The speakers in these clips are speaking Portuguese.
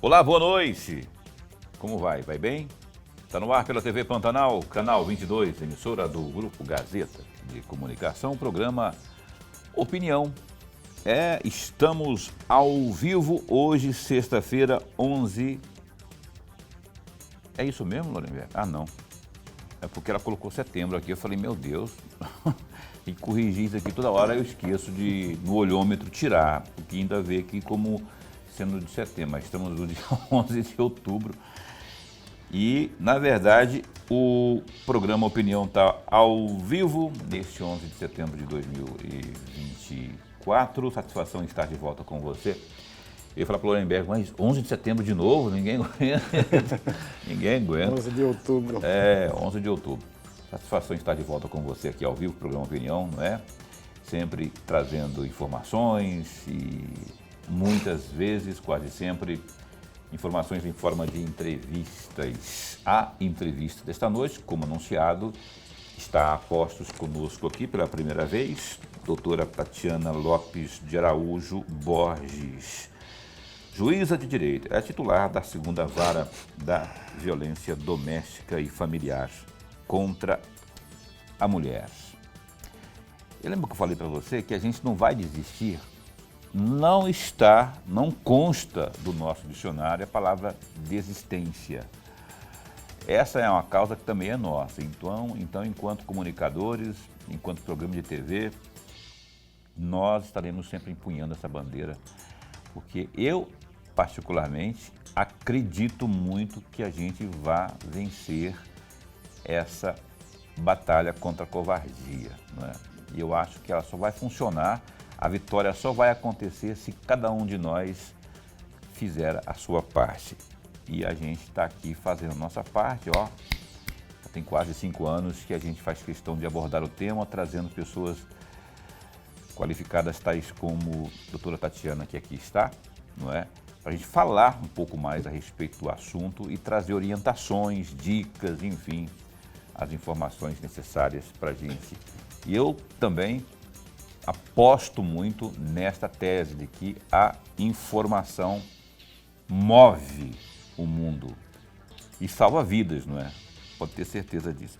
Olá, boa noite. Como vai? Vai bem? Está no ar pela TV Pantanal, canal 22, emissora do Grupo Gazeta de Comunicação, programa Opinião. Estamos ao vivo hoje, sexta-feira, 11... É isso mesmo, Lorenberg? Ah, não. É porque ela colocou setembro aqui, eu falei, meu Deus, tem que corrigir isso aqui toda hora, eu esqueço de, no olhômetro, tirar, porque ainda vê aqui como sendo de setembro, mas estamos no dia 11 de outubro. E, na verdade, o programa Opinião está ao vivo neste 11 de setembro de 2024. Satisfação em estar de volta com você. Eu ia falar para o Lorenberg, mas 11 de setembro de novo? Ninguém aguenta. Ninguém aguenta. 11 de outubro. 11 de outubro. Satisfação em estar de volta com você aqui ao vivo, programa Opinião, não é? Sempre trazendo informações e muitas vezes, quase sempre, informações em forma de entrevistas. A entrevista desta noite, como anunciado, está a postos conosco aqui pela primeira vez, doutora Tatiana Lopes de Araújo Borges, juíza de direito, é titular da segunda vara da violência doméstica e familiar contra a mulher. Eu lembro que eu falei para você que a gente não vai desistir. Não consta do nosso dicionário a palavra desistência. Essa é uma causa que também é nossa. Então, enquanto comunicadores, enquanto programa de TV, nós estaremos sempre empunhando essa bandeira, porque eu, particularmente, acredito muito que a gente vá vencer essa batalha contra a covardia, não é? E eu acho que ela só vai funcionar. A vitória só vai acontecer se cada um de nós fizer a sua parte. E a gente está aqui fazendo a nossa parte, ó. Já tem quase 5 anos que a gente faz questão de abordar o tema, trazendo pessoas qualificadas tais como a doutora Tatiana, que aqui está, não é? Para a gente falar um pouco mais a respeito do assunto e trazer orientações, dicas, enfim, as informações necessárias para a gente. E eu também aposto muito nesta tese de que a informação move o mundo e salva vidas, não é? Pode ter certeza disso.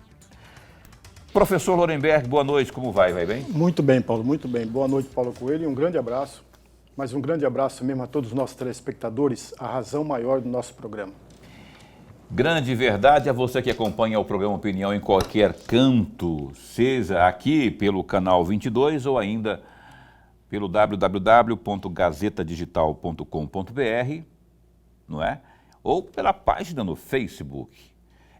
Professor Lorenberg, boa noite, como vai? Vai bem? Muito bem, Paulo, muito bem. Boa noite, Paulo Coelho, e um grande abraço, mas um grande abraço mesmo a todos os nossos telespectadores, a razão maior do nosso programa. Grande verdade a você que acompanha o programa Opinião em qualquer canto, seja aqui pelo canal 22 ou ainda pelo www.gazetadigital.com.br, não é? Ou pela página no Facebook.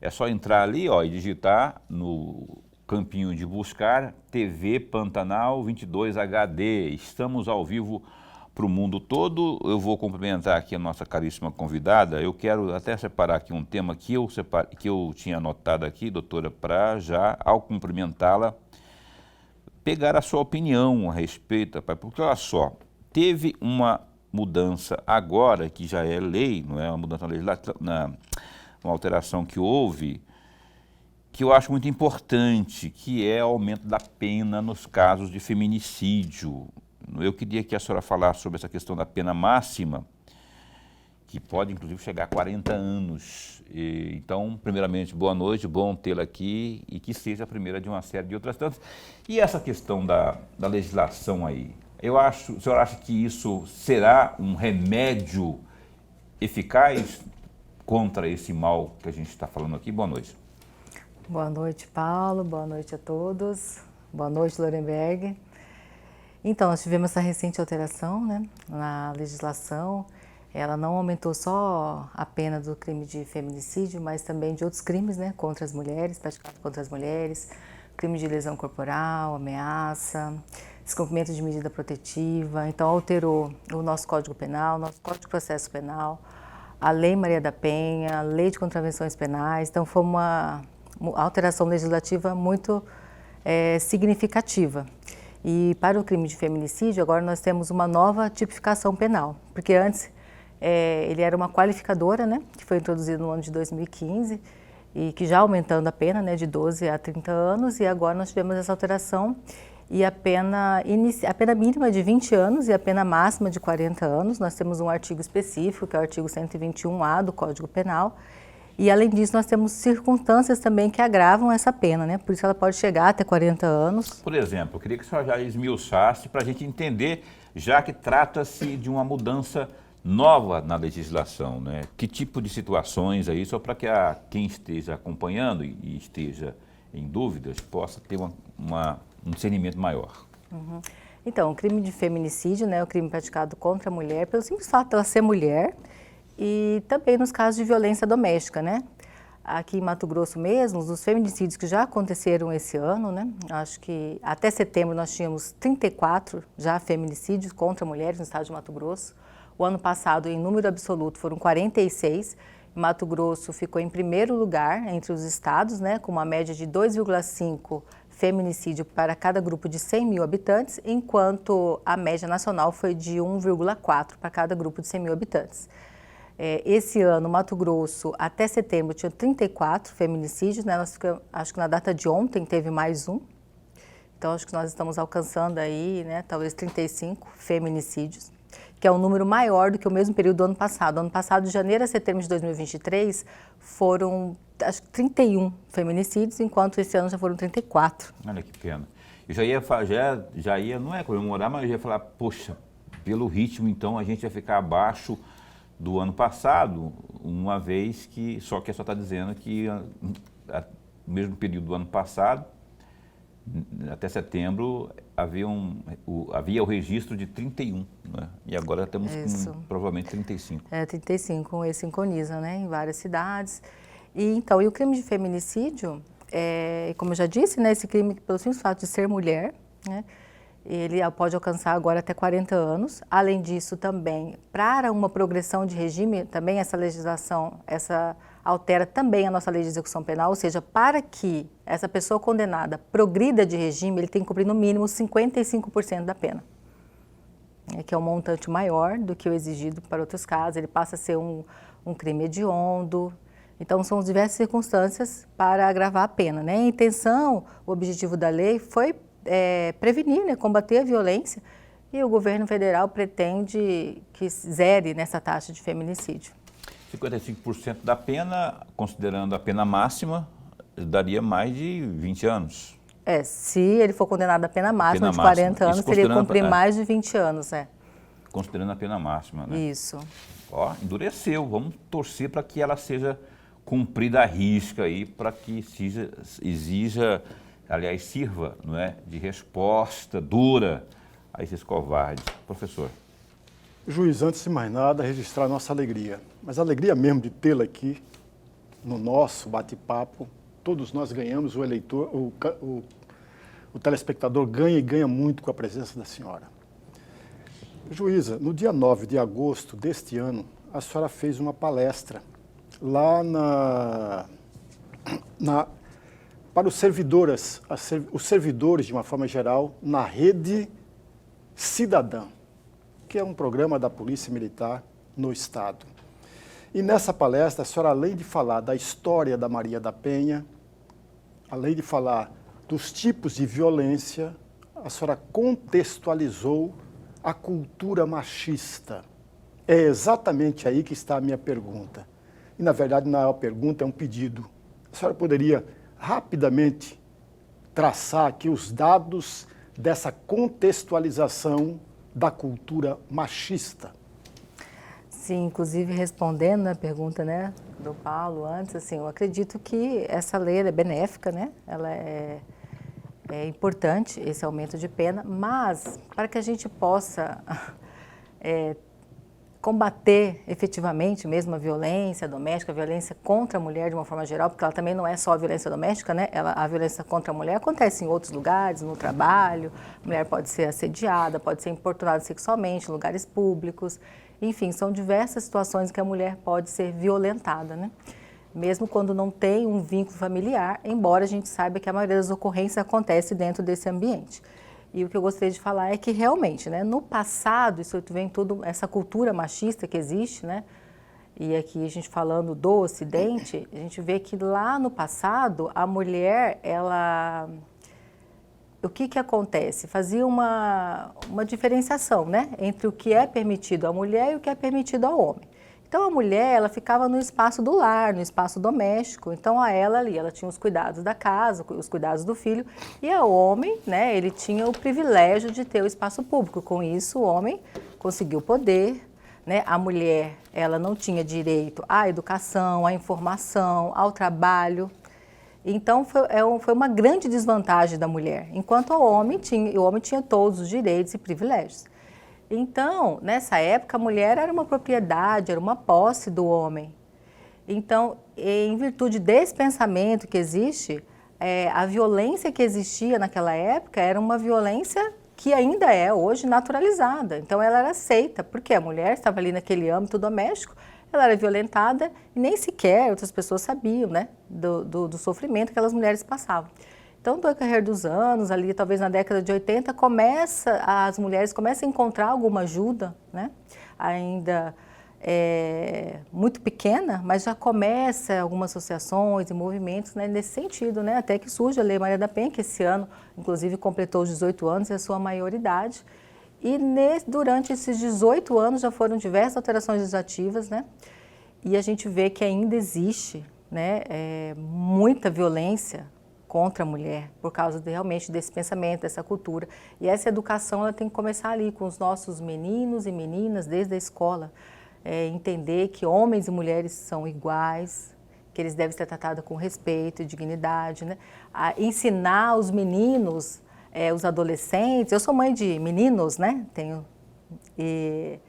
É só entrar ali, ó, e digitar no campinho de buscar TV Pantanal 22 HD. Estamos ao vivo para o mundo todo. Eu vou cumprimentar aqui a nossa caríssima convidada. Eu quero até separar aqui um tema que eu tinha anotado aqui, doutora, para já, ao cumprimentá-la, pegar a sua opinião a respeito, porque olha só, teve uma mudança agora, que já é lei, não é uma mudança legislativa, uma alteração que houve, que eu acho muito importante, que é o aumento da pena nos casos de feminicídio. Eu queria que a senhora falasse sobre essa questão da pena máxima, que pode, inclusive, chegar a 40 anos. Então, primeiramente, boa noite, bom tê-la aqui e que seja a primeira de uma série de outras tantas. E essa questão da legislação aí, o senhor acha que isso será um remédio eficaz contra esse mal que a gente está falando aqui? Boa noite. Boa noite, Paulo, boa noite a todos. Boa noite, Lorenberg. Então, nós tivemos essa recente alteração, né, na legislação. Ela não aumentou só a pena do crime de feminicídio, mas também de outros crimes, né, contra as mulheres, praticados contra as mulheres, crime de lesão corporal, ameaça, descumprimento de medida protetiva. Então, alterou o nosso Código Penal, nosso Código de Processo Penal, a Lei Maria da Penha, a Lei de Contravenções Penais. Então, foi uma alteração legislativa muito significativa. E para o crime de feminicídio, agora nós temos uma nova tipificação penal, porque antes ele era uma qualificadora, né, que foi introduzido no ano de 2015 e que já aumentando a pena, né, de 12 a 30 anos, e agora nós tivemos essa alteração e a pena mínima é de 20 anos e a pena máxima de 40 anos. Nós temos um artigo específico, que é o artigo 121A do Código Penal, e além disso nós temos circunstâncias também que agravam essa pena, né? Por isso ela pode chegar até 40 anos. Por exemplo, eu queria que a senhora já esmiuçasse para a gente entender, já que trata-se de uma mudança nova na legislação, né? Que tipo de situações aí, só para que quem esteja acompanhando e esteja em dúvidas possa ter um discernimento maior. Uhum. Então, o crime de feminicídio, né, é o crime praticado contra a mulher pelo simples fato dela ser mulher, e também nos casos de violência doméstica, né? Aqui em Mato Grosso mesmo, os feminicídios que já aconteceram esse ano, né? Acho que até setembro nós tínhamos 34 já feminicídios contra mulheres no estado de Mato Grosso. O ano passado, em número absoluto, foram 46. Mato Grosso ficou em primeiro lugar entre os estados, né? Com uma média de 2,5 feminicídio para cada grupo de 100 mil habitantes, enquanto a média nacional foi de 1,4 para cada grupo de 100 mil habitantes. Esse ano, Mato Grosso, até setembro, tinha 34 feminicídios, né? Acho que na data de ontem teve mais um. Então, acho que nós estamos alcançando aí, né, talvez 35 feminicídios, que é um número maior do que o mesmo período do ano passado. Ano passado, de janeiro a setembro de 2023, foram, acho que 31 feminicídios, enquanto esse ano já foram 34. Olha que pena. Eu já ia, não é comemorar, mas eu ia falar, poxa, pelo ritmo, então, a gente vai ficar abaixo do ano passado, uma vez que, só que a senhora está dizendo que no mesmo período do ano passado, até setembro, havia o registro de 31, né? E agora temos provavelmente 35. 35, esse sincroniza, né, em várias cidades. E o crime de feminicídio, como eu já disse, né, esse crime, pelo simples fato de ser mulher, né, ele pode alcançar agora até 40 anos. Além disso, também, para uma progressão de regime, também essa legislação, altera também a nossa lei de execução penal, ou seja, para que essa pessoa condenada progrida de regime, ele tem que cumprir no mínimo 55% da pena, que é um montante maior do que o exigido para outros casos. Ele passa a ser um crime hediondo. Então, são diversas circunstâncias para agravar a pena, né? A intenção, o objetivo da lei foi prevenir, né, combater a violência, e o governo federal pretende que zere nessa taxa de feminicídio. 55% da pena, considerando a pena máxima, daria mais de 20 anos. Se ele for condenado à pena máxima de 40 anos, teria que cumprir mais de 20 anos, Considerando a pena máxima, né? Isso. Ó, endureceu. Vamos torcer para que ela seja cumprida à risca aí, para que sirva, não é, de resposta dura a esses covardes. Professor. Juiz, antes de mais nada, registrar a nossa alegria. Mas a alegria mesmo de tê-la aqui, no nosso bate-papo, todos nós ganhamos, o eleitor, o telespectador ganha e ganha muito com a presença da senhora. Juíza, no dia 9 de agosto deste ano, a senhora fez uma palestra lá para os servidores, de uma forma geral, na Rede Cidadã, que é um programa da Polícia Militar no Estado. E nessa palestra, a senhora, além de falar da história da Maria da Penha, além de falar dos tipos de violência, a senhora contextualizou a cultura machista. É exatamente aí que está a minha pergunta. E, na verdade, não é uma pergunta, é um pedido. A senhora poderia rapidamente traçar aqui os dados dessa contextualização da cultura machista? Sim, inclusive respondendo a pergunta, né, do Paulo antes, assim, eu acredito que essa lei é benéfica, né? Ela é importante, esse aumento de pena, mas para que a gente possa combater efetivamente mesmo a violência doméstica, a violência contra a mulher de uma forma geral, porque ela também não é só a violência doméstica, né? A violência contra a mulher acontece em outros lugares, no trabalho, a mulher pode ser assediada, pode ser importunada sexualmente em lugares públicos, enfim, são diversas situações que a mulher pode ser violentada, né? Mesmo quando não tem um vínculo familiar, embora a gente saiba que a maioria das ocorrências acontece dentro desse ambiente. E o que eu gostaria de falar é que realmente, né, no passado, isso vem tudo, essa cultura machista que existe, né, e aqui a gente falando do Ocidente, a gente vê que lá no passado a mulher, ela o que acontece? Fazia uma diferenciação, né, entre o que é permitido à mulher e o que é permitido ao homem. Então a mulher, ela ficava no espaço do lar, no espaço doméstico, então a ela ali, ela tinha os cuidados da casa, os cuidados do filho, e o homem, né, ele tinha o privilégio de ter o espaço público. Com isso, o homem conseguiu poder, né, a mulher, ela não tinha direito à educação, à informação, ao trabalho. Então foi uma grande desvantagem da mulher, enquanto o homem tinha todos os direitos e privilégios. Então, nessa época, a mulher era uma propriedade, era uma posse do homem. Então, em virtude desse pensamento que existe, a violência que existia naquela época era uma violência que ainda é hoje naturalizada. Então, ela era aceita, porque a mulher estava ali naquele âmbito doméstico, ela era violentada e nem sequer outras pessoas sabiam, né, do sofrimento que aquelas mulheres passavam. Então, no decorrer dos anos, ali talvez na década de 80, as mulheres começam a encontrar alguma ajuda, né? Ainda muito pequena, mas já começa algumas associações e movimentos, né, nesse sentido, né? Até que surge a Lei Maria da Penha, que esse ano, inclusive, completou os 18 anos e a sua maioridade. E durante esses 18 anos já foram diversas alterações legislativas, né? E a gente vê que ainda existe, né, muita violência contra a mulher, por causa realmente desse pensamento, dessa cultura. E essa educação ela tem que começar ali com os nossos meninos e meninas, desde a escola, entender que homens e mulheres são iguais, que eles devem ser tratados com respeito e dignidade, né? Ensinar os meninos, os adolescentes, eu sou mãe de meninos, né? E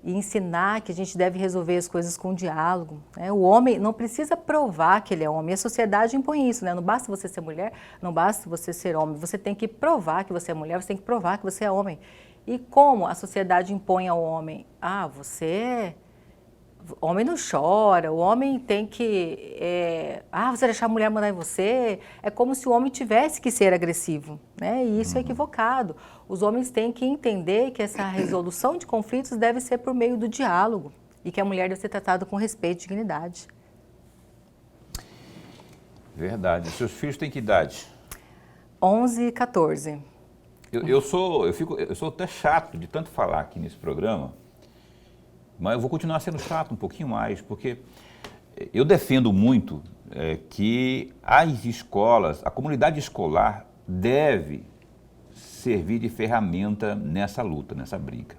ensinar que a gente deve resolver as coisas com diálogo, né? O homem não precisa provar que ele é homem, a sociedade impõe isso, né? Não basta você ser mulher, não basta você ser homem, você tem que provar que você é mulher, você tem que provar que você é homem. E como a sociedade impõe ao homem? Homem não chora, o homem tem que... você deixar a mulher mandar em você, é como se o homem tivesse que ser agressivo, né? E isso é equivocado. Os homens têm que entender que essa resolução de conflitos deve ser por meio do diálogo e que a mulher deve ser tratada com respeito e dignidade. Verdade. Seus filhos têm que idade? 11 e 14. Eu sou até chato de tanto falar aqui nesse programa, mas eu vou continuar sendo chato um pouquinho mais, porque eu defendo muito que as escolas, a comunidade escolar deve servir de ferramenta nessa luta, nessa briga.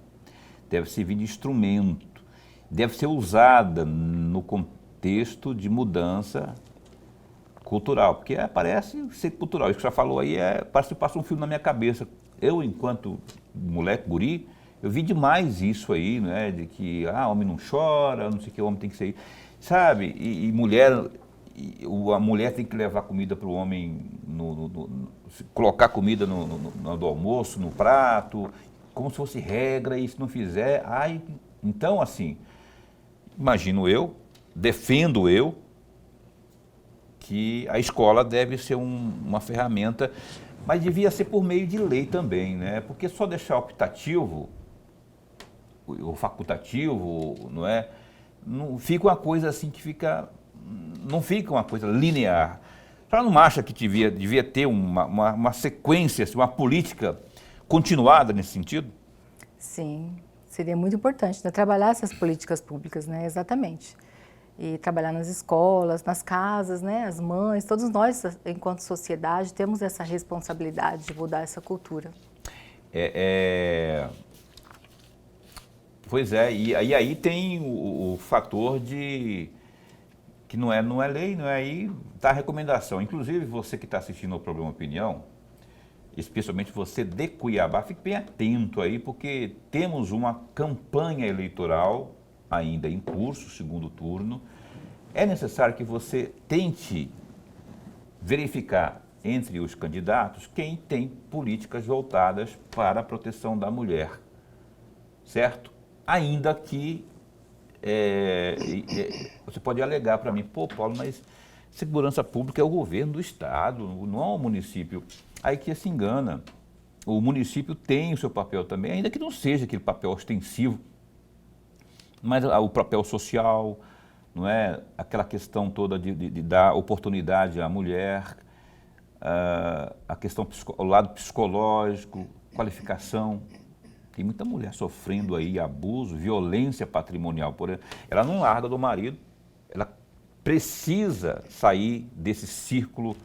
Deve servir de instrumento, deve ser usada no contexto de mudança cultural, porque parece ser cultural. Isso que você já falou aí, parece que passa um filme na minha cabeça. Eu, enquanto moleque, guri, eu vi demais isso aí, né, de que homem não chora, não sei o que, homem tem que ser, sabe? E mulher, a mulher tem que levar comida para o homem, colocar comida do almoço, no prato, como se fosse regra, e se não fizer, então assim, imagino defendo eu, que a escola deve ser uma ferramenta, mas devia ser por meio de lei também, né? Porque só deixar optativo, o facultativo, não fica uma coisa assim não fica uma coisa linear. Já não acha que devia ter uma sequência, uma política continuada nesse sentido? Sim, seria muito importante, né? Trabalhar essas políticas públicas, né? Exatamente. E trabalhar nas escolas, nas casas, né? As mães, todos nós, enquanto sociedade, temos essa responsabilidade de mudar essa cultura. Pois é, e aí tem o fator que não é lei, não é aí, tá a recomendação. Inclusive, você que está assistindo ao programa Opinião, especialmente você de Cuiabá, fique bem atento aí, porque temos uma campanha eleitoral ainda em curso, segundo turno. É necessário que você tente verificar entre os candidatos quem tem políticas voltadas para a proteção da mulher, certo? Ainda que você pode alegar para mim, Paulo, mas segurança pública é o governo do estado, não é o município. Aí que se engana. O município tem o seu papel também, ainda que não seja aquele papel ostensivo, mas o papel social, não é? Aquela questão toda de dar oportunidade à mulher, a questão, o lado psicológico, qualificação. Tem muita mulher sofrendo aí abuso, violência patrimonial. Ela não larga do marido, ela precisa sair desse círculo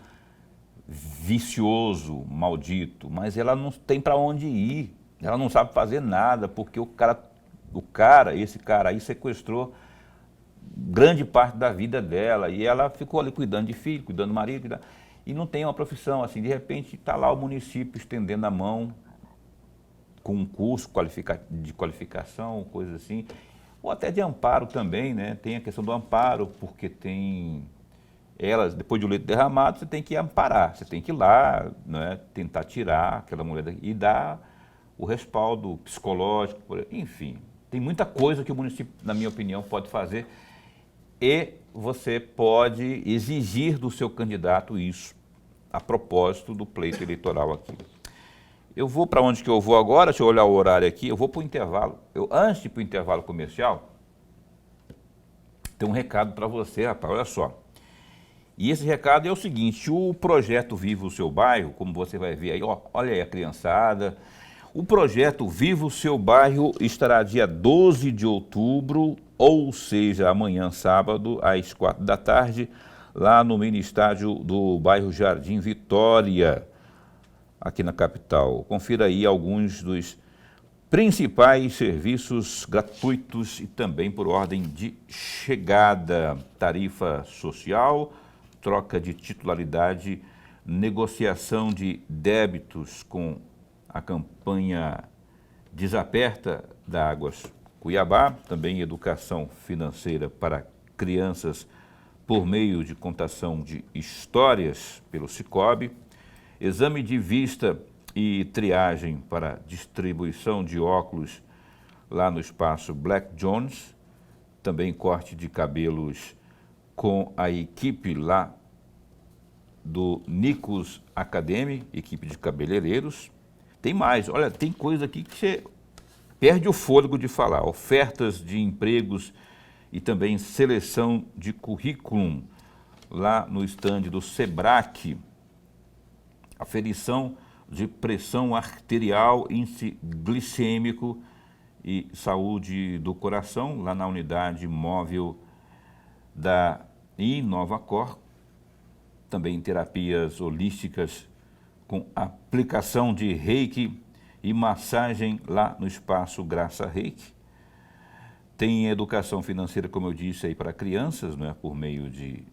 vicioso, maldito, mas ela não tem para onde ir, ela não sabe fazer nada, porque esse cara aí sequestrou grande parte da vida dela e ela ficou ali cuidando de filho, cuidando do marido, e não tem uma profissão, assim, de repente está lá o município estendendo a mão com um curso de qualificação, coisas assim, ou até de amparo também, né? Tem a questão do amparo, porque elas, depois de um leite derramado, você tem que amparar, você tem que ir lá, né, tentar tirar aquela mulher daqui e dar o respaldo psicológico, enfim. Tem muita coisa que o município, na minha opinião, pode fazer e você pode exigir do seu candidato isso, a propósito do pleito eleitoral aqui. Eu vou para onde que eu vou agora, deixa eu olhar o horário aqui, eu vou para o intervalo. Antes de ir para o intervalo comercial, tem um recado para você, rapaz, olha só. E esse recado é o seguinte, o projeto Viva o Seu Bairro, como você vai ver aí, olha aí a criançada, o projeto Viva o Seu Bairro estará dia 12 de outubro, ou seja, amanhã sábado, às 4 da tarde, lá no mini estádio do bairro Jardim Vitória, aqui na capital. Confira aí alguns dos principais serviços gratuitos e também por ordem de chegada, tarifa social, troca de titularidade, negociação de débitos com a campanha Desaperta da Águas Cuiabá, também educação financeira para crianças por meio de contação de histórias pelo Sicob, exame de vista e triagem para distribuição de óculos lá no espaço Black Jones, também corte de cabelos com a equipe lá do Nicos Academy, equipe de cabeleireiros. Tem mais, olha, tem coisa aqui que você perde o fôlego de falar. Ofertas de empregos e também seleção de currículo lá no estande do Sebrac. Aferição de pressão arterial, índice glicêmico e saúde do coração, lá na unidade móvel da Inovacor. Também terapias holísticas com aplicação de reiki e massagem lá no espaço Graça Reiki. Tem educação financeira, como eu disse, aí para crianças, né, por meio de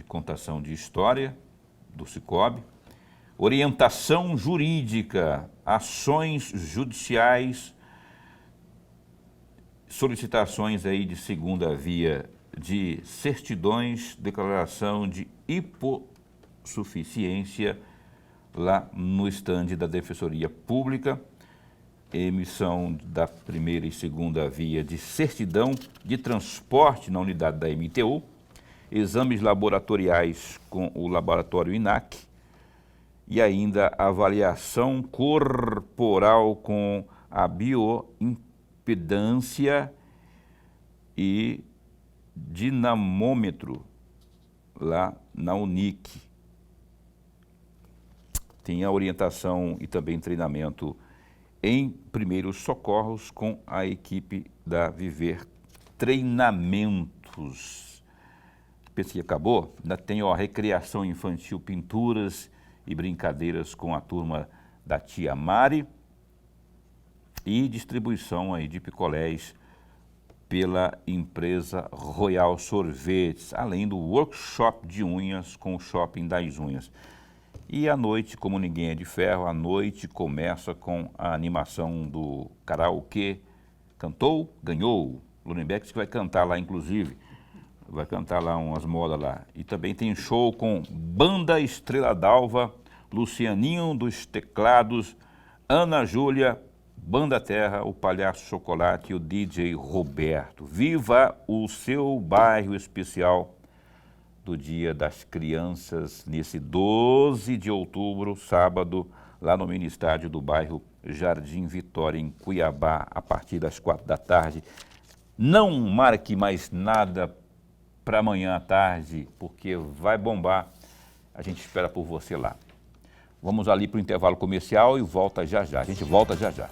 contação de história do Sicob. Orientação jurídica, ações judiciais, solicitações aí de segunda via de certidões, declaração de hipossuficiência lá no estande da Defensoria Pública, emissão da primeira e segunda via de certidão de transporte na unidade da MTU, exames laboratoriais com o laboratório INAC e ainda avaliação corporal com a bioimpedância e dinamômetro lá na Unic. Tem a orientação e também treinamento em primeiros socorros com a equipe da Viver Treinamentos. Pensei que acabou? Ainda tem a recreação infantil, pinturas e brincadeiras com a turma da tia Mari e distribuição aí de picolés pela empresa Royal Sorvetes, além do workshop de unhas com o Shopping das Unhas. E à noite, como ninguém é de ferro, à noite começa com a animação do karaokê. Cantou, ganhou. Lurenbeck que vai cantar lá, inclusive. Vai cantar lá umas modas lá. E também tem show com Banda Estrela d'Alva, Lucianinho dos Teclados, Ana Júlia, Banda Terra, o Palhaço Chocolate e o DJ Roberto. Viva o seu bairro especial do Dia das Crianças, nesse 12 de outubro, sábado, lá no mini estádio do bairro Jardim Vitória, em Cuiabá, a partir das 4 da tarde. Não marque mais nada para amanhã à tarde, porque vai bombar. A gente espera por você lá. Vamos ali para o intervalo comercial e volta já já. A gente volta já já.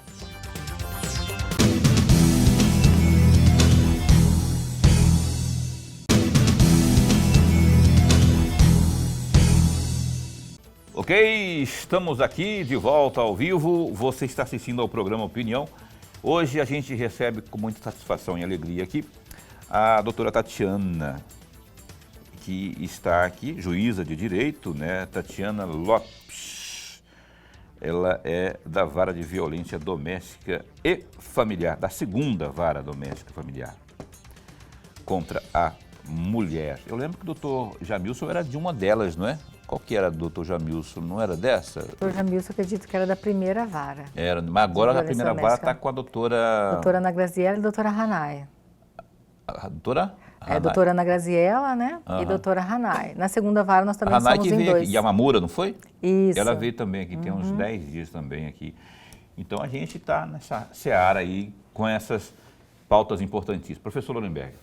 Ok, estamos aqui de volta ao vivo. Você está assistindo ao programa Opinião. Hoje a gente recebe com muita satisfação e alegria aqui a doutora Tatiana, que está aqui, juíza de direito, né? Tatiana Lopes. Ela é da Vara de Violência Doméstica e Familiar, da segunda Vara Doméstica e Familiar, contra a mulher. Eu lembro que o doutor Jamilson era de uma delas, não é? Qual que era, doutor Jamilson? Não era dessa? Doutor Jamilson, acredito que era da primeira vara. Era, mas agora a primeira vara está com a doutora... Doutora Ana Graziella e doutora Hanai. A doutora? Doutora Ana Graziella, né? E doutora Hanai. Na segunda vara nós também Hanai somos que em veio 2. aqui, Yamamura, não foi? Isso. Ela veio também aqui, tem uns 10 dias também aqui. Então a gente está nessa seara aí com essas pautas importantíssimas. Professor Lorenberg.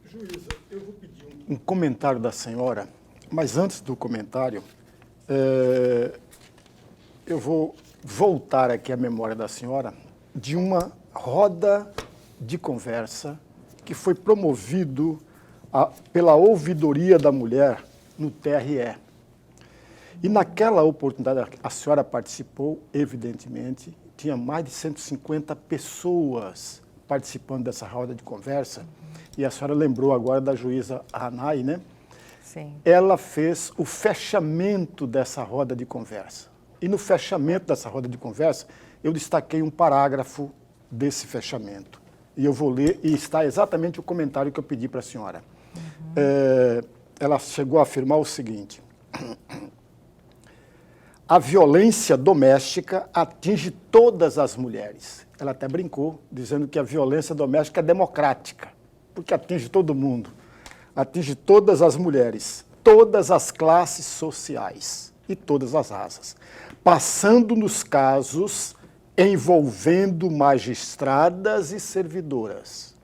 Juíza, eu vou pedir um comentário da senhora, mas antes do comentário, eu vou voltar aqui à memória da senhora de uma roda de conversa que foi promovido pela Ouvidoria da Mulher no TRE. E naquela oportunidade, a senhora participou, evidentemente, tinha mais de 150 pessoas participando dessa roda de conversa, e a senhora lembrou agora da juíza Hanai, né? Sim. Ela fez o fechamento dessa roda de conversa. E no fechamento dessa roda de conversa, eu destaquei um parágrafo desse fechamento. E eu vou ler, e está exatamente o comentário que eu pedi para a senhora. Ela chegou a afirmar o seguinte: a violência doméstica atinge todas as mulheres. Ela até brincou, dizendo que a violência doméstica é democrática, porque atinge todo mundo. Atinge todas as mulheres, todas as classes sociais e todas as raças, passando nos casos envolvendo magistradas e servidoras.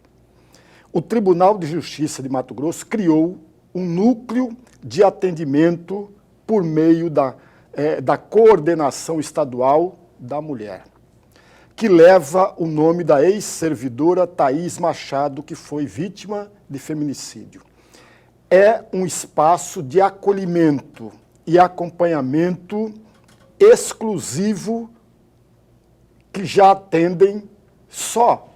O Tribunal de Justiça de Mato Grosso criou um núcleo de atendimento por meio da Coordenação Estadual da Mulher, que leva o nome da ex-servidora Thaís Machado, que foi vítima de feminicídio. É um espaço de acolhimento e acompanhamento exclusivo que já atendem só.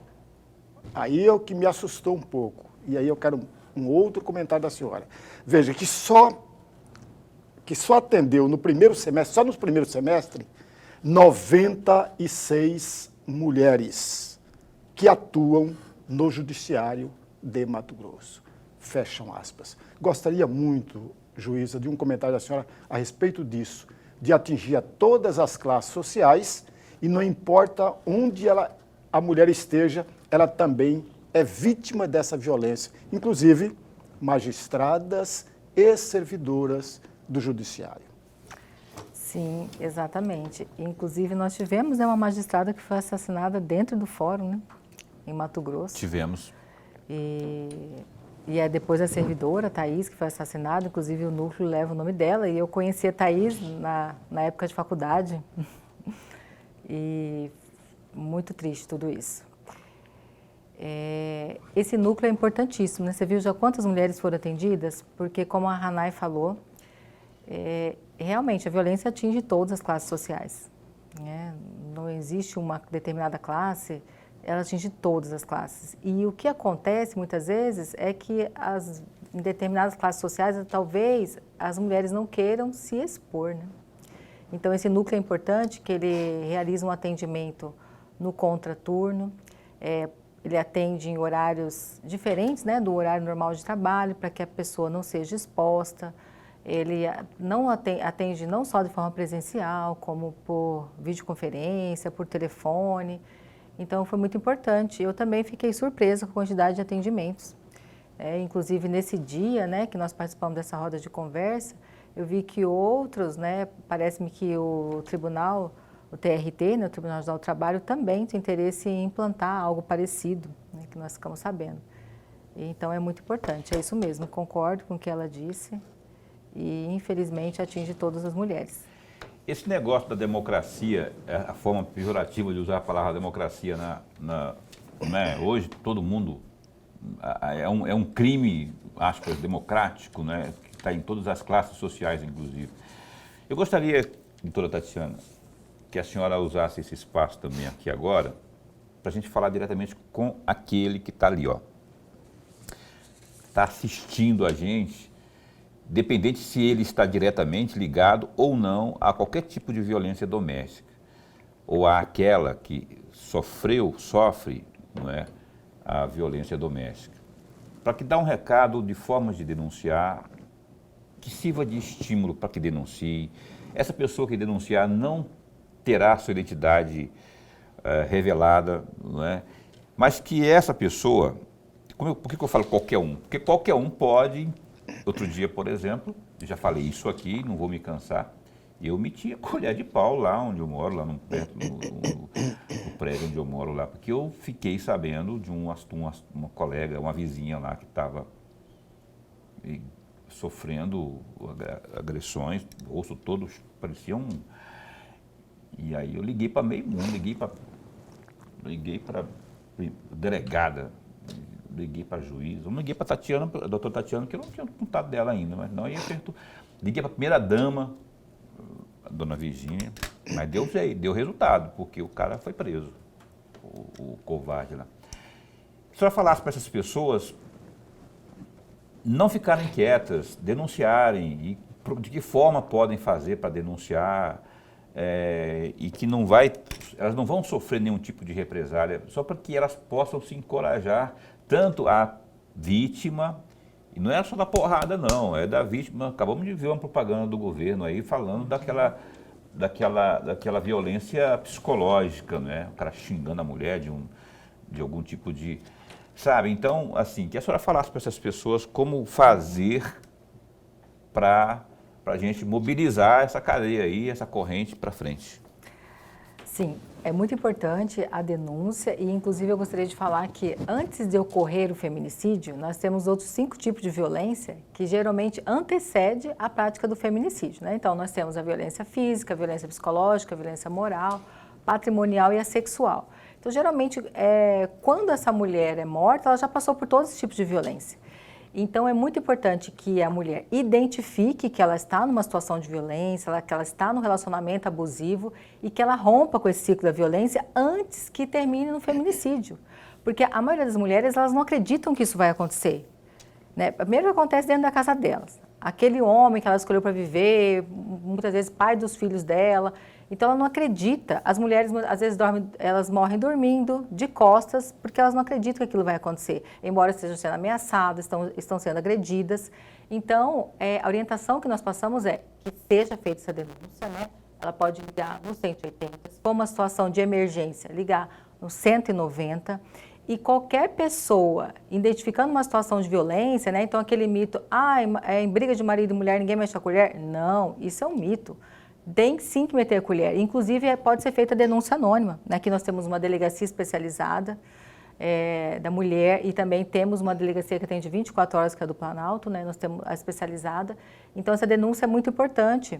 Aí é o que me assustou um pouco. E aí eu quero um outro comentário da senhora. Veja, que só atendeu no primeiro semestre, só no primeiro semestre, 96 mulheres que atuam no Judiciário de Mato Grosso. Fecham aspas. Gostaria muito, juíza, de um comentário da senhora a respeito disso, de atingir a todas as classes sociais e não importa onde a mulher esteja, ela também é vítima dessa violência, inclusive magistradas e servidoras do Judiciário. Sim, exatamente. Inclusive nós tivemos uma magistrada que foi assassinada dentro do fórum, né, em Mato Grosso. Tivemos. E é depois a servidora, Thaís, que foi assassinada, inclusive o núcleo leva o nome dela, e eu conheci a Thaís na época de faculdade, e muito triste tudo isso. Esse núcleo é importantíssimo, né? Você viu já quantas mulheres foram atendidas? Porque, como a Hanai falou, realmente a violência atinge todas as classes sociais, né? Não existe uma determinada classe, ela atinge todas as classes. E o que acontece muitas vezes é que em determinadas classes sociais, talvez as mulheres não queiram se expor, né? Então esse núcleo é importante, que ele realiza um atendimento no contraturno, ele atende em horários diferentes, né, do horário normal de trabalho, para que a pessoa não seja exposta. Ele não atende não só de forma presencial, como por videoconferência, por telefone. Então foi muito importante. Eu também fiquei surpresa com a quantidade de atendimentos. Inclusive nesse dia, né, que nós participamos dessa roda de conversa, eu vi que outros, né, parece-me que o tribunal, o TRT, né, o Tribunal Regional do Trabalho, também tem interesse em implantar algo parecido, né, que nós ficamos sabendo. Então é muito importante, é isso mesmo, concordo com o que ela disse e infelizmente atinge todas as mulheres. esse negócio da democracia, a forma pejorativa de usar a palavra democracia né, hoje todo mundo é um crime, aspas, democrático, né, que está em todas as classes sociais, inclusive. Eu gostaria, doutora Tatiana, que a senhora usasse esse espaço também aqui agora, para a gente falar diretamente com aquele que está ali, ó. Está assistindo a gente, dependente se ele está diretamente ligado ou não a qualquer tipo de violência doméstica, ou àquela que sofre, não é, a violência doméstica. Para que dá um recado de formas de denunciar, que sirva de estímulo para que denuncie. Essa pessoa que denunciar não terá sua identidade revelada, não é? Mas que essa pessoa, por que eu falo qualquer um? Porque qualquer um pode, outro dia, por exemplo, eu já falei isso aqui, não vou me cansar, eu meti a colher de pau lá onde eu moro, lá no prédio onde eu moro lá, porque eu fiquei sabendo de uma colega, uma vizinha lá que estava sofrendo agressões, ouço todos, pareciam... E aí eu liguei para meio mundo, liguei para delegada, liguei para juiz, eu não liguei para a doutora Tatiana, que eu não tinha contato dela ainda, mas não, liguei para a primeira-dama, a dona Virgínia, mas deu resultado, porque o cara foi preso, o covarde lá. Se a senhora falasse para essas pessoas não ficarem quietas, denunciarem, e de que forma podem fazer para denunciar, e que elas não vão sofrer nenhum tipo de represália, só para que elas possam se encorajar, tanto a vítima, e não é só da porrada não, é da vítima. Acabamos de ver uma propaganda do governo aí falando daquela violência psicológica, né? O cara xingando a mulher de algum tipo de... Sabe, então, assim, que a senhora falasse para essas pessoas como fazer para a gente mobilizar essa cadeia aí, essa corrente para frente. Sim, é muito importante a denúncia e, inclusive, eu gostaria de falar que antes de ocorrer o feminicídio, nós temos outros 5 tipos de violência que geralmente antecede a prática do feminicídio, né? Então, nós temos a violência física, a violência psicológica, a violência moral, patrimonial e a sexual. Então, geralmente, quando essa mulher é morta, ela já passou por todos esses tipos de violência. Então, é muito importante que a mulher identifique que ela está numa situação de violência, que ela está num relacionamento abusivo e que ela rompa com esse ciclo da violência antes que termine no feminicídio. Porque a maioria das mulheres, elas não acreditam que isso vai acontecer, né? Primeiro acontece dentro da casa delas. Aquele homem que ela escolheu para viver, muitas vezes pai dos filhos dela. Então, ela não acredita. As mulheres, às vezes, elas morrem dormindo, de costas, porque elas não acreditam que aquilo vai acontecer. Embora estejam sendo ameaçadas, estão sendo agredidas. Então, a orientação que nós passamos é que seja feita essa denúncia, né? Ela pode ligar no 180, se for uma situação de emergência, ligar no 190. E qualquer pessoa identificando uma situação de violência, né? Então, aquele mito, em briga de marido e mulher ninguém mexe a colher. Não, isso é um mito. Tem sim que meter a colher. Inclusive, pode ser feita a denúncia anônima, né? Aqui nós temos uma delegacia especializada da mulher e também temos uma delegacia que atende 24 horas, que é do Planalto, né? Nós temos a especializada. Então, essa denúncia é muito importante.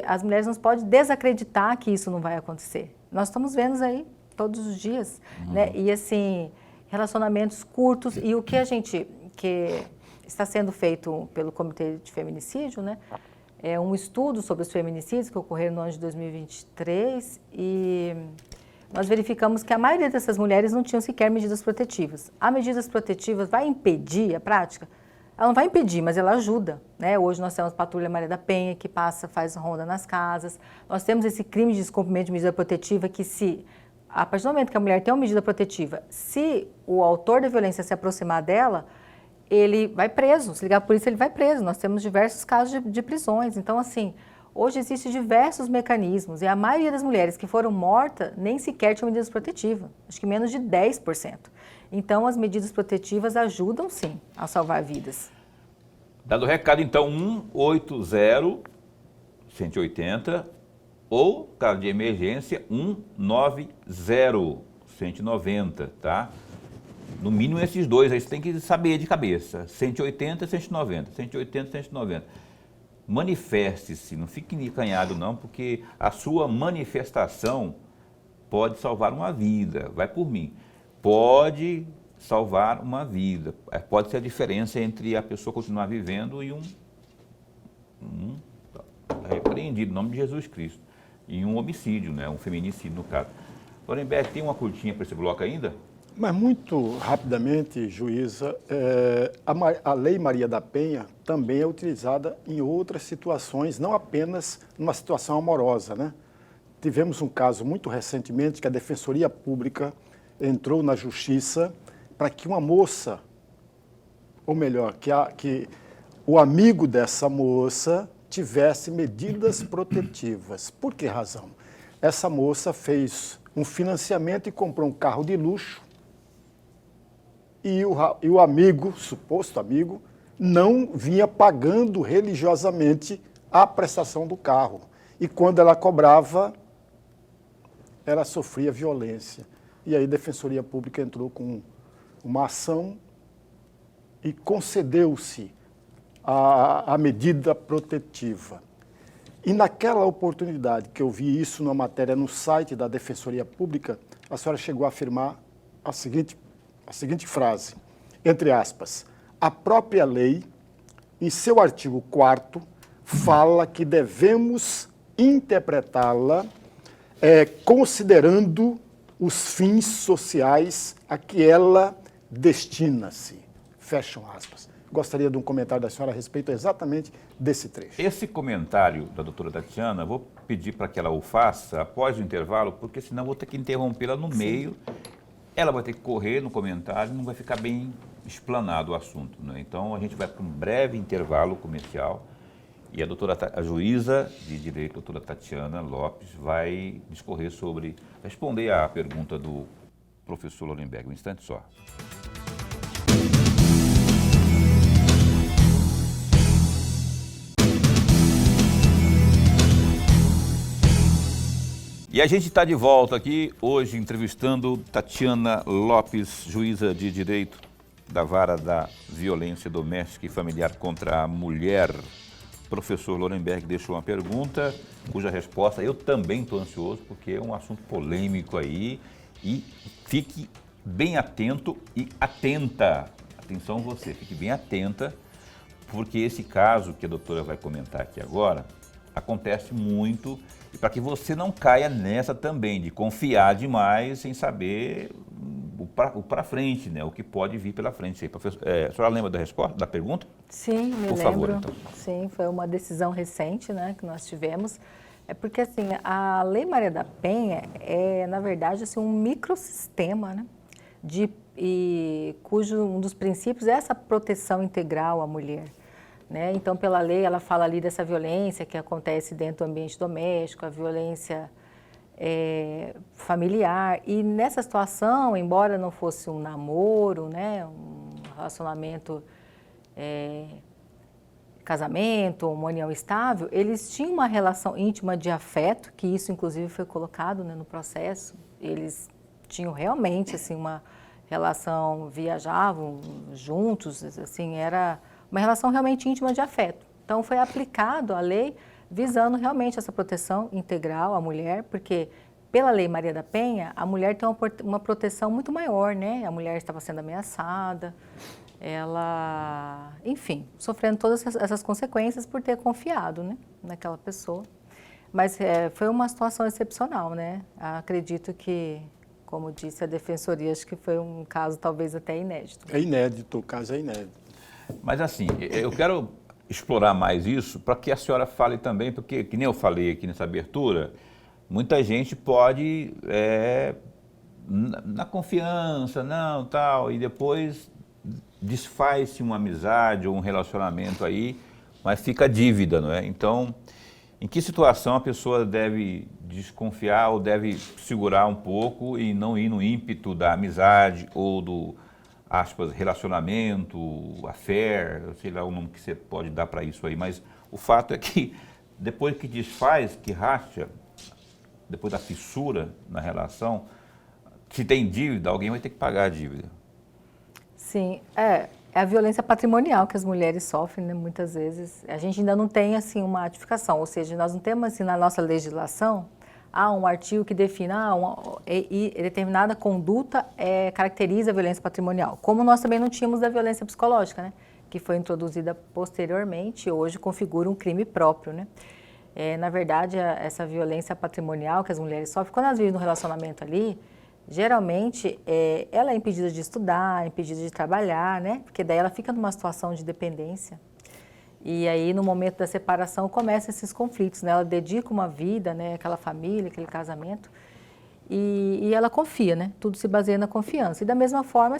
As mulheres não podem desacreditar que isso não vai acontecer. Nós estamos vendo aí todos os dias, né? E assim, relacionamentos curtos e o que que está sendo feito pelo Comitê de Feminicídio, né? É um estudo sobre os feminicídios que ocorreram no ano de 2023 e nós verificamos que a maioria dessas mulheres não tinham sequer medidas protetivas. A medidas protetivas vai impedir a prática? Ela não vai impedir, mas ela ajuda, né? Hoje nós temos a Patrulha Maria da Penha, que faz ronda nas casas. Nós temos esse crime de descumprimento de medida protetiva que a partir do momento que a mulher tem uma medida protetiva, se o autor da violência se aproximar dela, ele vai preso. Se ligar a polícia, ele vai preso. Nós temos diversos casos de prisões. Então, assim, hoje existem diversos mecanismos e a maioria das mulheres que foram mortas nem sequer tinham medidas protetivas. Acho que menos de 10%. Então, as medidas protetivas ajudam, sim, a salvar vidas. Dado o recado, então, 180 ou, caso de emergência, 190, tá? No mínimo esses dois, aí você tem que saber de cabeça, 180 e 190, 180 e 190. manifeste-se, não fique encanhado não, porque a sua manifestação pode salvar uma vida, vai por mim. Pode salvar uma vida, pode ser a diferença entre a pessoa continuar vivendo e repreendido, em nome de Jesus Cristo, e um homicídio, né? Um feminicídio no caso. Lorenberg, tem uma curtinha para esse bloco ainda? Mas muito rapidamente, juíza, a Lei Maria da Penha também é utilizada em outras situações, não apenas numa situação amorosa, né? Tivemos um caso muito recentemente que a Defensoria Pública entrou na Justiça para que uma moça, ou melhor, que o amigo dessa moça tivesse medidas protetivas. Por que razão? Essa moça fez um financiamento e comprou um carro de luxo e o amigo, suposto amigo, não vinha pagando religiosamente a prestação do carro. E quando ela cobrava, ela sofria violência. E aí a Defensoria Pública entrou com uma ação e concedeu-se a medida protetiva. E naquela oportunidade que eu vi isso numa matéria no site da Defensoria Pública, a senhora chegou a afirmar a seguinte frase, entre aspas, a própria lei, em seu artigo 4º, fala que devemos interpretá-la considerando os fins sociais a que ela destina-se. Fecham aspas. Gostaria de um comentário da senhora a respeito exatamente desse trecho. Esse comentário da doutora Tatiana, vou pedir para que ela o faça após o intervalo, porque senão vou ter que interrompê-la no meio. Ela vai ter que correr no comentário, não vai ficar bem explanado o assunto, né? Então a gente vai para um breve intervalo comercial e a juíza de direito, doutora Tatiana Lopes, vai discorrer sobre, responder à pergunta do professor Lorenberg. Um instante só. E a gente está de volta aqui hoje entrevistando Tatiana Lopes, juíza de direito da Vara da Violência Doméstica e Familiar contra a Mulher. O professor Lorenberg deixou uma pergunta, cuja resposta eu também estou ansioso, porque é um assunto polêmico aí. E fique bem atento e atenta. Atenção você, fique bem atenta, porque esse caso que a doutora vai comentar aqui agora acontece muito. E para que você não caia nessa também, de confiar demais sem saber o para frente, né? O que pode vir pela frente. A senhora lembra da resposta, da pergunta? Sim, me Por lembro. favor, então. Sim, foi uma decisão recente, né, que nós tivemos. É porque, assim, a Lei Maria da Penha é, na verdade, assim, um microsistema, né, cujo um dos princípios é essa proteção integral à mulher. Né? Então, pela lei, ela fala ali dessa violência que acontece dentro do ambiente doméstico, a violência familiar. E nessa situação, embora não fosse um namoro, né, um relacionamento, casamento, uma união estável, eles tinham uma relação íntima de afeto, que isso, inclusive, foi colocado, né, no processo. Eles tinham realmente assim, uma relação, viajavam juntos, assim, era uma relação realmente íntima de afeto. Então, foi aplicado a lei visando realmente essa proteção integral à mulher, porque pela Lei Maria da Penha, a mulher tem uma proteção muito maior, né? A mulher estava sendo ameaçada, ela, enfim, sofrendo todas essas consequências por ter confiado, né, naquela pessoa. Mas foi uma situação excepcional, né? Acredito que, como disse a Defensoria, acho que foi um caso talvez até inédito. É inédito, o caso é inédito. Mas assim, eu quero explorar mais isso para que a senhora fale também, porque, que nem eu falei aqui nessa abertura, muita gente pode, na confiança, não, tal, e depois desfaz-se uma amizade ou um relacionamento aí, mas fica dívida, não é? Então, em que situação a pessoa deve desconfiar ou deve segurar um pouco e não ir no ímpeto da amizade ou do, aspas, relacionamento, affair, sei lá o nome que você pode dar para isso aí, mas o fato é que depois que desfaz, que racha, depois da fissura na relação, se tem dívida, alguém vai ter que pagar a dívida. Sim, É a violência patrimonial que as mulheres sofrem, né, muitas vezes. A gente ainda não tem assim uma tipificação, ou seja, nós não temos assim na nossa legislação um artigo que define e determinada conduta caracteriza a violência patrimonial. Como nós também não tínhamos da violência psicológica, né, que foi introduzida posteriormente e hoje configura um crime próprio, né. Na verdade, essa violência patrimonial que as mulheres sofrem, quando elas vivem no relacionamento ali, geralmente, ela é impedida de estudar, impedida de trabalhar, né? Porque daí ela fica numa situação de dependência. E aí, no momento da separação, começam esses conflitos, né? Ela dedica uma vida, né? Aquela família, aquele casamento, e ela confia, né? Tudo se baseia na confiança. E da mesma forma,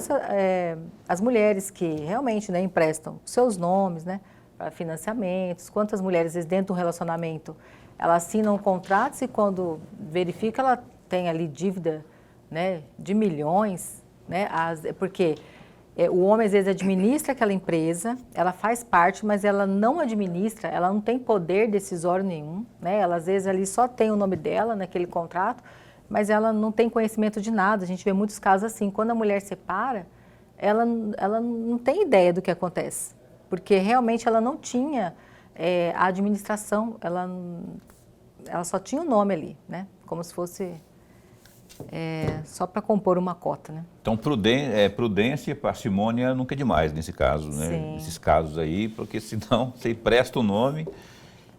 as mulheres que realmente, né, emprestam seus nomes, né, para financiamentos, quantas mulheres, às vezes, dentro do relacionamento, ela assinam contratos e quando verifica, ela tem ali dívida, né, de milhões, né, porque o homem às vezes administra aquela empresa, ela faz parte, mas ela não administra, ela não tem poder decisório nenhum, né, ela às vezes ali só tem o nome dela naquele contrato, mas ela não tem conhecimento de nada. A gente vê muitos casos assim, quando a mulher separa, ela não tem ideia do que acontece, porque realmente ela não tinha a administração, ela só tinha o nome ali, né, como se fosse só para compor uma cota, né? Então, prudência e parcimônia nunca é demais nesse caso, né? Sim. Nesses casos aí, porque senão você empresta o nome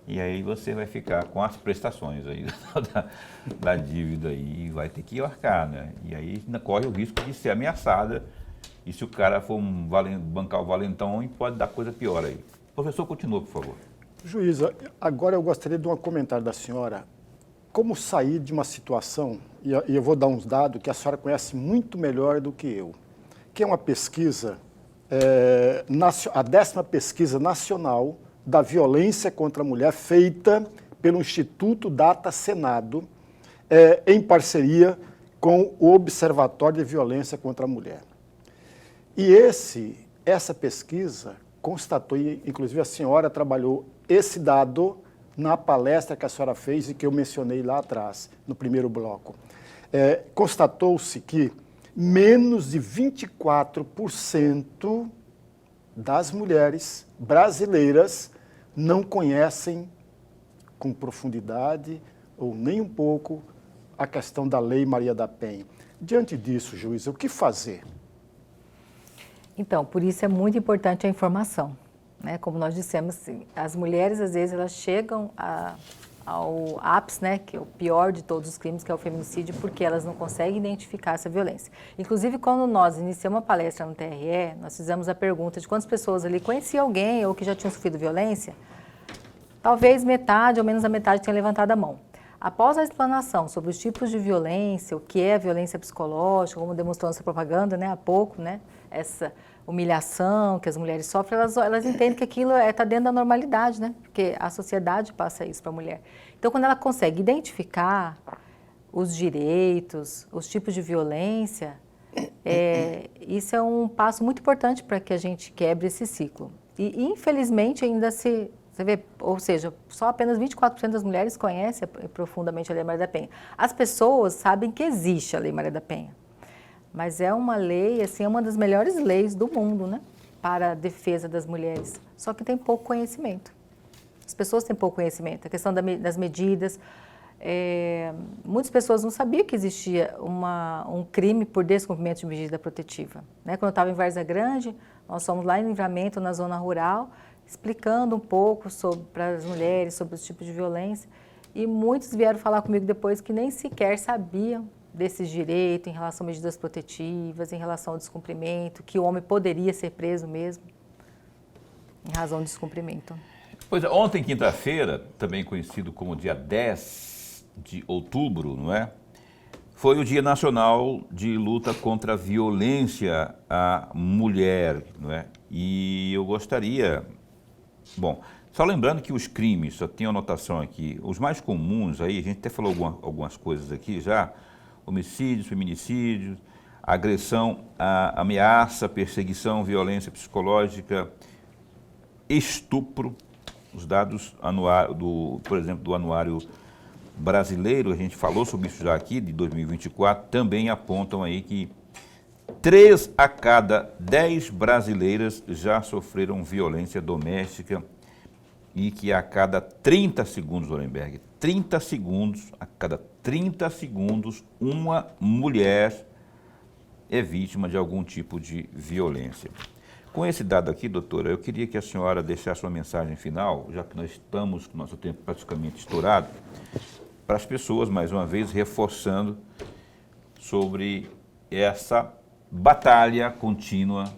e aí você vai ficar com as prestações aí da dívida e vai ter que arcar, né? E aí ainda corre o risco de ser ameaçada e se o cara for bancar o valentão, pode dar coisa pior aí. Professor, continua, por favor. Juíza, agora eu gostaria de um comentário da senhora. Como sair de uma situação, e eu vou dar uns dados que a senhora conhece muito melhor do que eu, que é uma pesquisa, a 10ª pesquisa nacional da violência contra a mulher, feita pelo Instituto Data Senado, em parceria com o Observatório de Violência contra a Mulher. E essa pesquisa constatou, e inclusive a senhora trabalhou esse dado na palestra que a senhora fez e que eu mencionei lá atrás, no primeiro bloco. Constatou-se que menos de 24% das mulheres brasileiras não conhecem com profundidade ou nem um pouco a questão da Lei Maria da Penha. Diante disso, juíza, o que fazer? Então, por isso é muito importante a informação, né? Como nós dissemos, assim, as mulheres, às vezes, elas chegam ao ápice, né, que é o pior de todos os crimes, que é o feminicídio, porque elas não conseguem identificar essa violência. Inclusive, quando nós iniciamos uma palestra no TRE, nós fizemos a pergunta de quantas pessoas ali conheciam alguém ou que já tinham sofrido violência. Talvez metade ou menos a metade tenha levantado a mão. Após a explanação sobre os tipos de violência, o que é a violência psicológica, como demonstrou essa propaganda, né, há pouco, né, essa humilhação que as mulheres sofrem, elas entendem que aquilo está dentro da normalidade, né, porque a sociedade passa isso para a mulher. Então, quando ela consegue identificar os direitos, os tipos de violência, isso é um passo muito importante para que a gente quebre esse ciclo. E, infelizmente, ainda você vê, ou seja, só apenas 24% das mulheres conhecem profundamente a Lei Maria da Penha. As pessoas sabem que existe a Lei Maria da Penha, mas é uma lei, assim, é uma das melhores leis do mundo, né, para a defesa das mulheres, só que tem pouco conhecimento. As pessoas têm pouco conhecimento, a questão das medidas. Muitas pessoas não sabiam que existia um crime por descumprimento de medida protetiva, né? Quando eu estava em Várzea Grande, nós fomos lá em Livramento, na zona rural, explicando um pouco para as mulheres sobre os tipos de violência, e muitos vieram falar comigo depois que nem sequer sabiam desses direitos em relação a medidas protetivas, em relação ao descumprimento, que o homem poderia ser preso mesmo em razão do descumprimento. Pois é, ontem, quinta-feira, também conhecido como dia 10 de outubro, não é? Foi o Dia Nacional de Luta contra a Violência à Mulher, não é? E eu gostaria... Bom, só lembrando que os crimes, só tem anotação aqui, os mais comuns aí, a gente até falou algumas coisas aqui já, homicídios, feminicídios, agressão, ameaça, perseguição, violência psicológica, estupro. Os dados, por exemplo, do Anuário Brasileiro, a gente falou sobre isso já aqui, de 2024, também apontam aí que 3 a cada 10 brasileiras já sofreram violência doméstica e que a cada 30 segundos, Lorenberg, 30 segundos, a cada 30 segundos, uma mulher é vítima de algum tipo de violência. Com esse dado aqui, doutora, eu queria que a senhora deixasse uma mensagem final, já que nós estamos com o nosso tempo praticamente estourado, para as pessoas, mais uma vez, reforçando sobre essa batalha contínua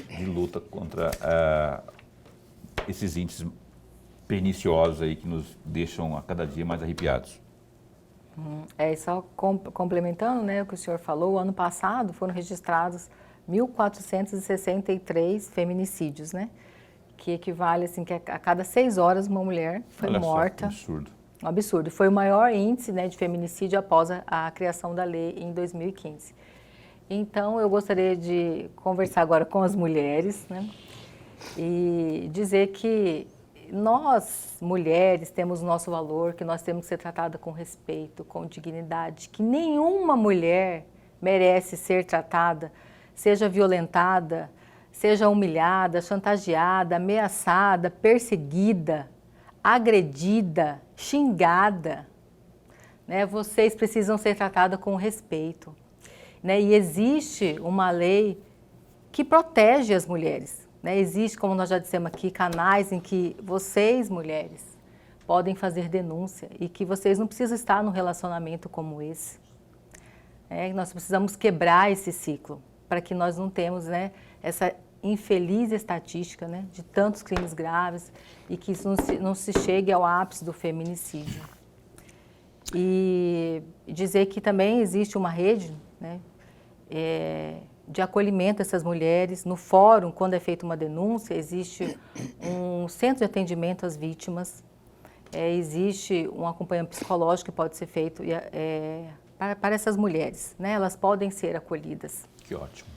de luta contra esses índices perniciosos aí que nos deixam a cada dia mais arrepiados. E só complementando, né, o que o senhor falou, o ano passado foram registrados 1.463 feminicídios, né? Que equivale, assim, que a cada 6 horas uma mulher foi morta. Olha só, que absurdo. Um absurdo. Foi o maior índice, né, de feminicídio após a criação da lei em 2015. Então, eu gostaria de conversar agora com as mulheres, né, e dizer que nós, mulheres, temos o nosso valor, que nós temos que ser tratadas com respeito, com dignidade, que nenhuma mulher merece ser tratada, seja violentada, seja humilhada, chantageada, ameaçada, perseguida, agredida, xingada, né? Vocês precisam ser tratadas com respeito, né? E existe uma lei que protege as mulheres, né? Existe, como nós já dissemos aqui, canais em que vocês, mulheres, podem fazer denúncia e que vocês não precisam estar num relacionamento como esse. Nós precisamos quebrar esse ciclo para que nós não temos, né, essa infeliz estatística, né, de tantos crimes graves e que isso não se chegue ao ápice do feminicídio. E dizer que também existe uma rede, né, de acolhimento dessas mulheres. No fórum, quando é feita uma denúncia, existe um centro de atendimento às vítimas, existe um acompanhamento psicológico que pode ser feito para essas mulheres, né? Elas podem ser acolhidas. Que ótimo.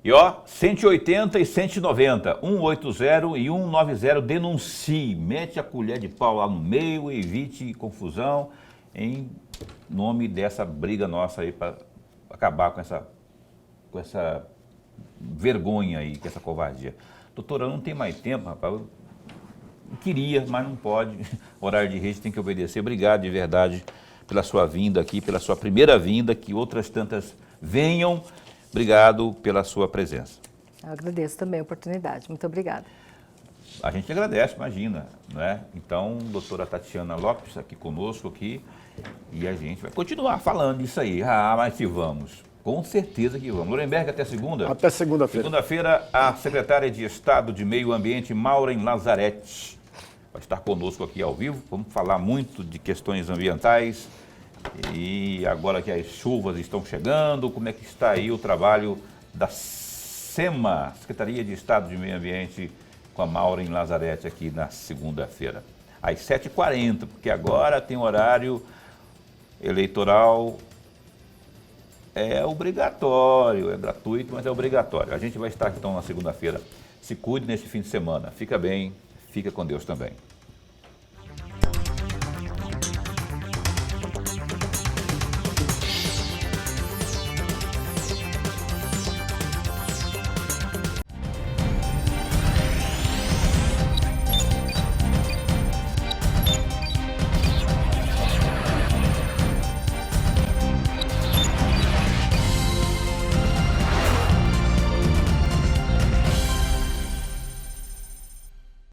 E ó, 180 e 190, 180 e 190, denuncie, mete a colher de pau lá no meio, evite confusão em nome dessa briga nossa aí para acabar com essa vergonha aí, com essa covardia. Doutora, não tem mais tempo, rapaz, eu queria, mas não pode, horário de rede tem que obedecer. Obrigado de verdade pela sua vinda aqui, pela sua primeira vinda, que outras tantas venham. Obrigado pela sua presença. Eu agradeço também a oportunidade. Muito obrigada. A gente agradece, imagina, né? Então, doutora Tatiana Lopes aqui conosco aqui, e a gente vai continuar falando disso aí. Mas se vamos, com certeza que vamos. Lorenberg, até segunda? Até segunda-feira. Segunda-feira, a secretária de Estado de Meio Ambiente, Maureen Lazzaretti, vai estar conosco aqui ao vivo. Vamos falar muito de questões ambientais. E agora que as chuvas estão chegando, como é que está aí o trabalho da SEMA, Secretaria de Estado de Meio Ambiente, com a Maureen Lazzaretti aqui na segunda-feira, às 7h40, porque agora tem horário eleitoral, é obrigatório, é gratuito, mas é obrigatório. A gente vai estar então na segunda-feira. Se cuide nesse fim de semana. Fica bem, fica com Deus também.